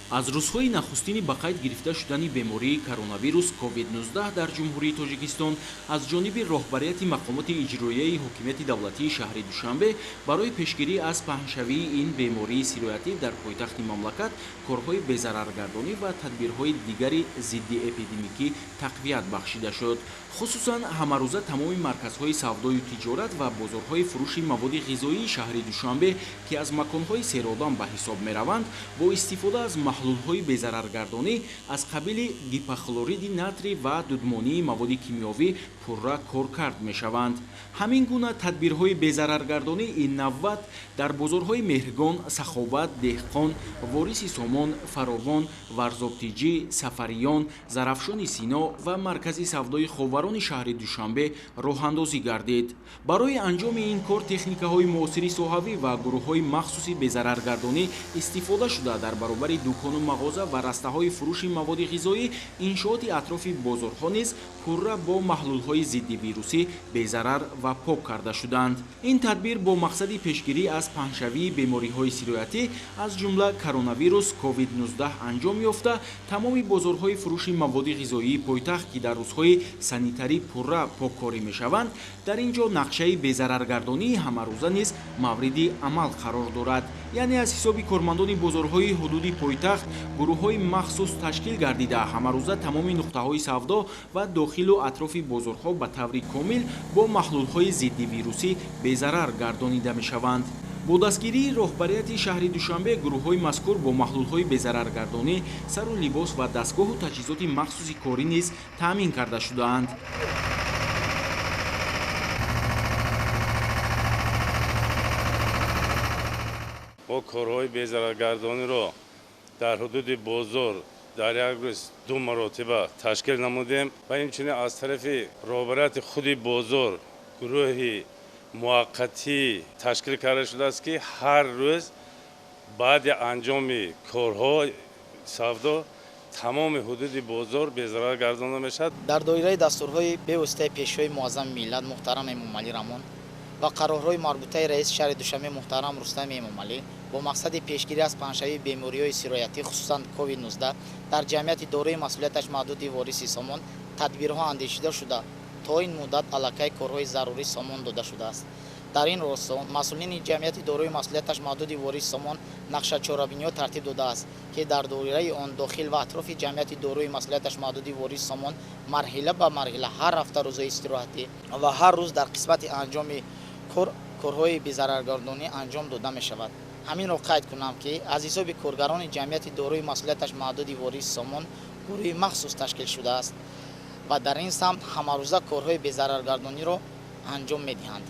аз рӯзҳои нахустини ба қайд гирифта шудани бемории коронавирус COVID-19 дар ҷумҳурии Тоҷикистон аз ҷониби роҳбарияти мақомоти иҷроияи ҳокимияти давлатии шаҳри Душанбе барои пешгирӣ аз паҳншавии ин бемории сироятӣ дар пойтахти мамлакат корҳои безараргардонӣ ва тадбирҳои дигари зидди эпидемикӣ тақвият бахшида шуд. хусусан ҳамарӯза тамоми марказҳои савдою тиҷорат ва бозорҳои фурӯши маводи ғизоии шаҳри Душанбе ки аз маконҳои серодам ба ҳисоб мераванд бо истифода аз маҳлулҳои безараргардонӣ аз қабили гипохлориди натрий ва дудмонии маводи кимиёвӣ пурра коркард мешаванд. ҳамин гуна тадбирҳои безараргардонӣ ин навбат дар бозорҳои Меҳригон, Саховат, Деҳқон, Вориси Сомон, Фаровон, Варзобтиҷӣ, Сафариён, Зарафшони Сино ва маркази савдои ховарони шаҳри Душанбе роҳандозӣ гардид. барои анҷоми ин кор техникаҳои муосири соҳавӣ ва гурӯҳҳои махсуси безараргардонӣ истифода шуда дар баробари дукону мағоза ва растаҳои фурӯши маводи ғизоӣ иншооти атрофи бозорҳо низ пурра бо маҳлулҳои зидди вирусӣ безарар ва пок карда шуданд. ин тадбир бо мақсади пешгирӣ аз паҳншавии бемориҳои сироятӣ аз ҷумла коронавирус COVID-19 анҷом ёфта тамоми бозорҳои фурӯши маводи ғизоии пойтахт ки дар рӯзҳои санитарӣ пурра поккорӣ мешаванд дар ин ҷо нақшаи безараргардонии ҳамарӯза низ мавриди амал қарор дорад. яъне аз ҳисоби кормандони бозорҳои ҳудуди пойтахт гурӯҳҳои махсус ташкил гардида ҳамарӯза тамоми нуқтаҳои савдо ва дохилу атрофи бозорҳо ба таври комил бо маҳлулҳои зидди вирусӣ безарар гардонида мешаванд. бо дастгирии роҳбарияти шаҳри Душанбе гурӯҳҳои мазкур бо маҳлулҳои безараргардонӣ сару либос ва дастгоҳу таҷҳизоти махсуси корӣ низ таъмин карда шудаанд. мо корҳои безараргардониро дар ҳудуди бозор дар як рӯз 2 маротиба ташкил намудем ва инчунин аз тарафи роҳбарияти худи бозор гурӯҳи муваққатӣ ташкил карда шудааст ки ҳар рӯз баъди анҷоми корҳо савдо тамоми ҳудуди бозор безарар гардонда мешавад. дар доираи дастурҳои бевоситаи пешшои муаззами миллат муҳтарам Эмомалӣ Рамон ва қарорҳои марбутаи раиси шаҳри Душанбе муҳтарам Рустами Эмомалӣ бо мақсади пешгирӣ аз паҳншавии бемориҳои сироятӣ хусусан COVID-19 дар ҷамъияти дорои масъулияташ маҳдуди Вориси Сомон тадбирҳо андешида шуда то ин муддат аллакай корҳои зарурӣ сомон дода шудааст. дар ин росто масъулини ҷамъияти дорои масъулияташ маҳдуди Вориси Сомон нақшачорабиниҳо тартиб додааст ки дар доираи он дохил ва атрофи ҷамъияти дорои масъулияташ маҳдуди Вориси Сомон марҳила ба марҳила ҳар ҳафта рӯзои истироҳатӣ ва ҳар рӯз дар қисмати анҷоми корҳои безараргардонӣ анҷом дода мешавад. ҳаминро қайд кунам ки аз ҳисоби коргарони ҷамъияти дорои масъулияташ маҳдуди Вориси Сомон гурӯҳи махсус ташкил шудааст ва дар ин самт ҳамарӯза корҳои безараргардониро анҷом медиҳанд.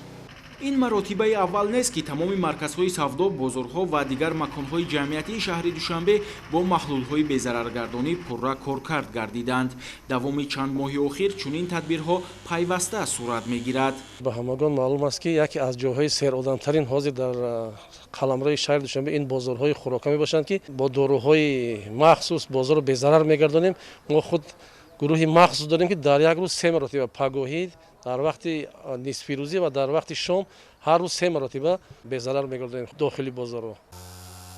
ин маротибаи аввал нест ки тамоми марказҳои савдо, бозорҳо ва дигар маконҳои ҷамъиятии шаҳри Душанбе бо маҳлулҳои безараргардонӣ пурра коркард гардиданд. давоми чанд моҳи охир чунин тадбирҳо пайваста сурат мегирад. ба ҳамагон маълум аст ки яке аз ҷойҳои серодамтарин ҳозир дар қаламрои шаҳри Душанбе ин бозорҳои хӯрока мебошанд ки бо дорӯҳои махсус бозорро безарар мегардонем. мо худ гурӯҳи махсус дорем ки дар як рӯз 3 маротиба пагоҳӣ дар вақти нисфирӯзӣ ва дар вақти шом ҳар рӯз 3 маротиба безарар мегардонем дохили бозорро.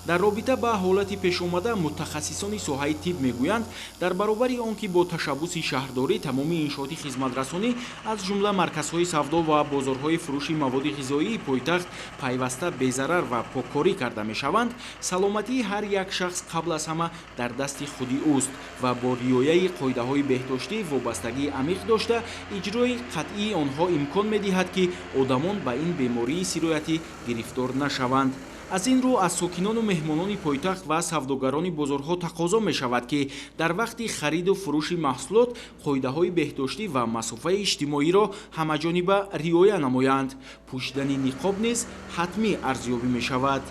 дар робита ба ҳолати пешомада мутахассисони соҳаи тиб мегӯянд дар баробари он ки бо ташаббуси шаҳрдорӣ тамоми иншооти хизматрасонӣ аз ҷумла марказҳои савдо ва бозорҳои фурӯши маводи ғизоии пойтахт пайваста безарар ва поккорӣ карда мешаванд, саломатии ҳар як шахс қабл аз ҳама дар дасти худи ӯст ва бо риояи қоидаҳои беҳдоштӣ вобастагии амиқ дошта иҷрои қатъии онҳо имкон медиҳад ки одамон ба ин бемории сироятӣ гирифтор нашаванд. аз ин рӯ аз сокинону меҳмонони пойтахт ва савдогарони бозорҳо тақозо мешавад ки дар вақти хариду фурӯши маҳсулот қоидаҳои беҳдоштӣ ва масофаи иҷтимоиро ҳамаҷониба риоя намоянд. пӯшидани ниқоб низ ҳатмӣ арзёбӣ мешавад.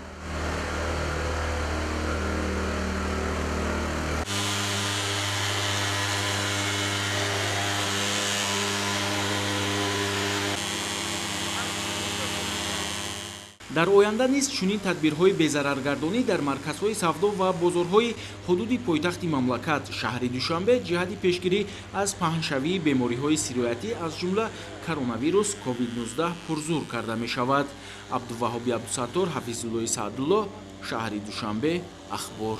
дар оянда низ чунин тадбирҳои безараргардонӣ дар марказҳои савдо ва бозорҳои ҳудуди пойтахти мамлакат шаҳри Душанбе ҷиҳати пешгирӣ аз паҳншавии бемориҳои сироятӣ аз ҷумла коронавирус COVID-19 пурзур карда мешавад. абдуваҳоби абдусаттор, ҳафизуллои саъдулло, шаҳри Душанбе, ахбор.